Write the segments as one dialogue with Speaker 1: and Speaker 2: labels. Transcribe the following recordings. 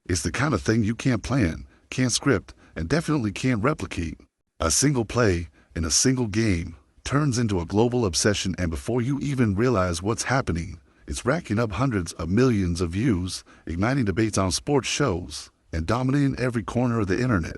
Speaker 1: It's the kind of thing you can't plan, can't script, and definitely can't replicate. A single play in a single game turns into a global obsession, and before you even realize what's happening, it's racking up hundreds of millions of views, igniting debates on sports shows, and dominating every corner of the internet.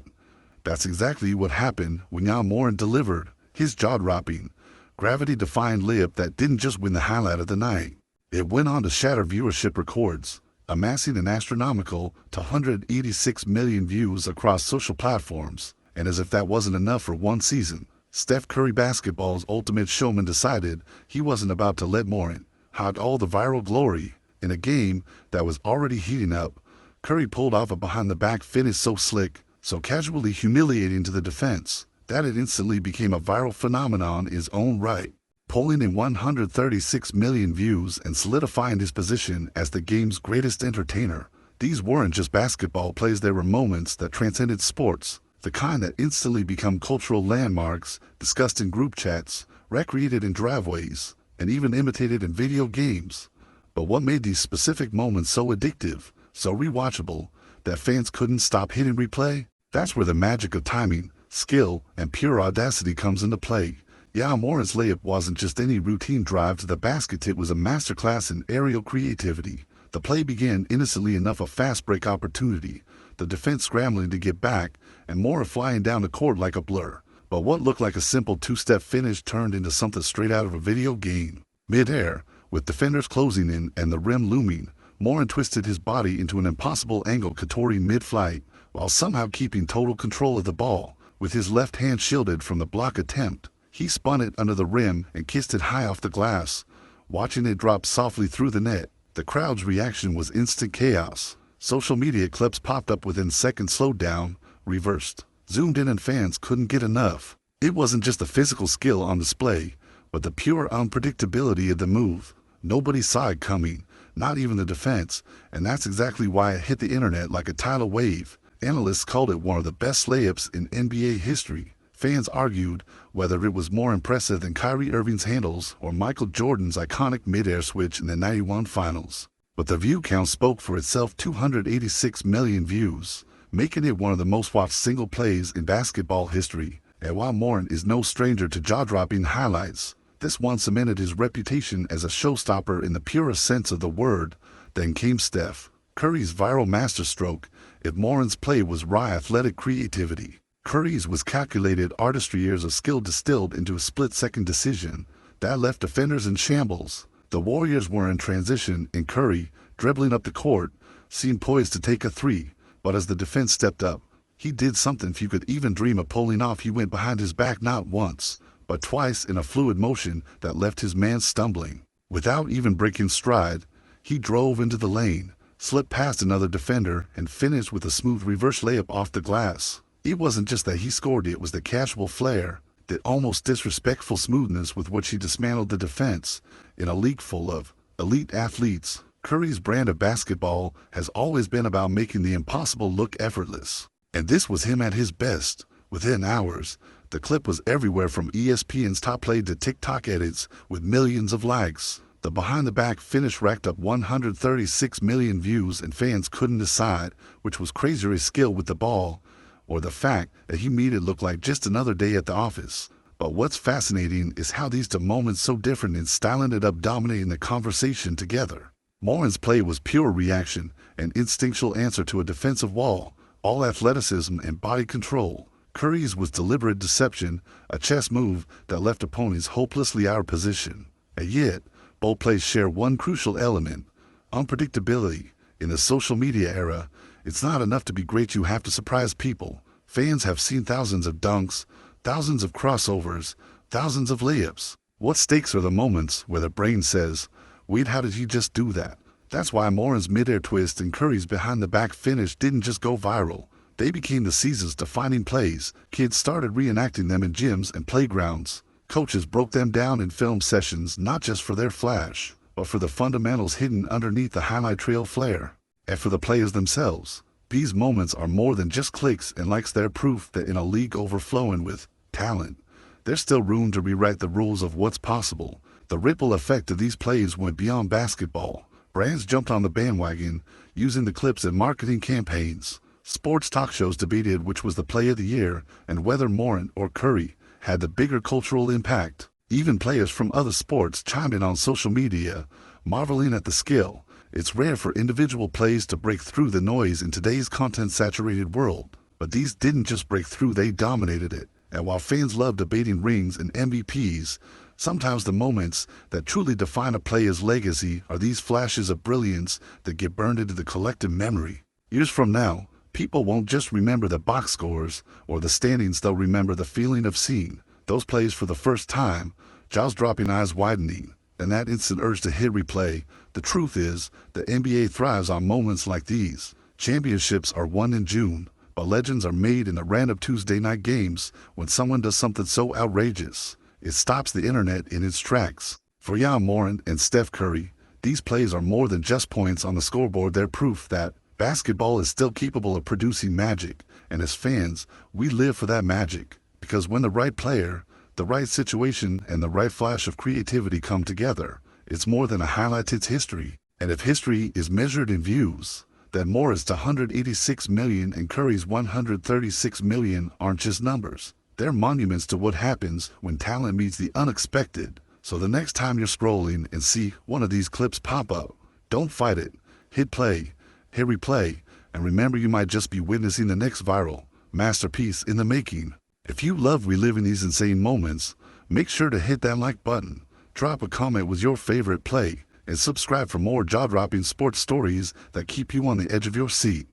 Speaker 1: That's exactly what happened when Morant delivered his jaw-dropping, gravity-defying layup that didn't just win the highlight of the night. It went on to shatter viewership records, amassing an astronomical 286 million views across social platforms. And as if that wasn't enough for one season, Steph Curry, basketball's ultimate showman, decided he wasn't about to let Morant hide all the viral glory. In a game that was already heating up, Curry pulled off a behind-the-back finish so slick, so casually humiliating to the defense, that it instantly became a viral phenomenon in its own right, pulling in 136 million views and solidifying his position as the game's greatest entertainer. These weren't just basketball plays, they were moments that transcended sports, the kind that instantly become cultural landmarks, discussed in group chats, recreated in driveways, and even imitated in video games. But what made these specific moments so addictive, so rewatchable, that fans couldn't stop hitting replay? That's where the magic of timing, skill, and pure audacity comes into play. Morant's layup wasn't just any routine drive to the basket, it was a masterclass in aerial creativity. The play began innocently enough, a fast break opportunity, the defense scrambling to get back, and Morant flying down the court like a blur. But what looked like a simple two-step finish turned into something straight out of a video game. Mid-air, with defenders closing in and the rim looming, Morant twisted his body into an impossible angle, contouring mid-flight, while somehow keeping total control of the ball. With his left hand shielded from the block attempt, he spun it under the rim and kissed it high off the glass, watching it drop softly through the net. The crowd's reaction was instant chaos. Social media clips popped up within seconds, slowed down, reversed, zoomed in, and fans couldn't get enough. It wasn't just the physical skill on display, but the pure unpredictability of the move. Nobody saw it coming, not even the defense, and that's exactly why it hit the internet like a tidal wave. Analysts called it one of the best layups in NBA history. Fans argued whether it was more impressive than Kyrie Irving's handles or Michael Jordan's iconic mid-air switch in the '91 finals. But the view count spoke for itself: 286 million views, making it one of the most watched single plays in basketball history. And while Morant is no stranger to jaw-dropping highlights, this one cemented his reputation as a showstopper in the purest sense of the word. Then came Steph Curry's viral masterstroke. If Morant's play was raw athletic creativity, Curry's was calculated artistry, years of skill distilled into a split-second decision that left defenders in shambles. The Warriors were in transition, and Curry, dribbling up the court, seemed poised to take a three. But as the defense stepped up, he did something few could even dream of pulling off. He went behind his back not once, but twice, in a fluid motion that left his man stumbling. Without even breaking stride, he drove into the lane, slipped past another defender, and finished with a smooth reverse layup off the glass. It wasn't just that he scored, it was the casual flair, the almost disrespectful smoothness with which he dismantled the defense. In a league full of elite athletes, Curry's brand of basketball has always been about making the impossible look effortless. And this was him at his best. Within hours, the clip was everywhere, from ESPN's top play to TikTok edits with millions of likes. The behind-the-back finish racked up 136 million views, and fans couldn't decide which was crazier, his skill with the ball or the fact that he made it look like just another day at the office. But what's fascinating is how these two moments, so different in style, ended up dominating the conversation together. Morant's play was pure reaction, an instinctual answer to a defensive wall, all athleticism and body control. Curry's was deliberate deception, a chess move that left opponents hopelessly out of position. And yet, both plays share one crucial element: unpredictability. In the social media era, it's not enough to be great, you have to surprise people. Fans have seen thousands of dunks, thousands of crossovers, thousands of layups. What stakes are the moments where the brain says, wait, how did he just do that? That's why Morant's mid-air twist and Curry's behind-the-back finish didn't just go viral. They became the season's defining plays. Kids started reenacting them in gyms and playgrounds. Coaches broke them down in film sessions, not just for their flash, but for the fundamentals hidden underneath the highlight reel flair. And for the players themselves, these moments are more than just clicks and likes. They're proof that in a league overflowing with talent, there's still room to rewrite the rules of what's possible. The ripple effect of these plays went beyond basketball. Brands jumped on the bandwagon, using the clips in marketing campaigns. Sports talk shows debated which was the play of the year and whether Morant or Curry had the bigger cultural impact. Even players from other sports chimed in on social media, marveling at the skill. It's rare for individual plays to break through the noise in today's content-saturated world. But these didn't just break through, they dominated it. And while fans love debating rings and MVPs, sometimes the moments that truly define a player's legacy are these flashes of brilliance that get burned into the collective memory. Years from now, people won't just remember the box scores or the standings, they'll remember the feeling of seeing those plays for the first time, jaws dropping, eyes widening, and that instant urge to hit replay. The truth is, the NBA thrives on moments like these. Championships are won in June, but legends are made in the random Tuesday night games when someone does something so outrageous it stops the internet in its tracks. For Morant and Steph Curry, these plays are more than just points on the scoreboard. They're proof that basketball is still capable of producing magic, and as fans, we live for that magic. Because when the right player, the right situation, and the right flash of creativity come together, it's more than a highlight, it's history. And if history is measured in views, then Morant's 186 million and Curry's 136 million aren't just numbers. They're monuments to what happens when talent meets the unexpected. So the next time you're scrolling and see one of these clips pop up, don't fight it. Hit play, hit replay, and remember, you might just be witnessing the next viral masterpiece in the making. If you love reliving these insane moments, make sure to hit that like button, drop a comment with your favorite play, and subscribe for more jaw-dropping sports stories that keep you on the edge of your seat.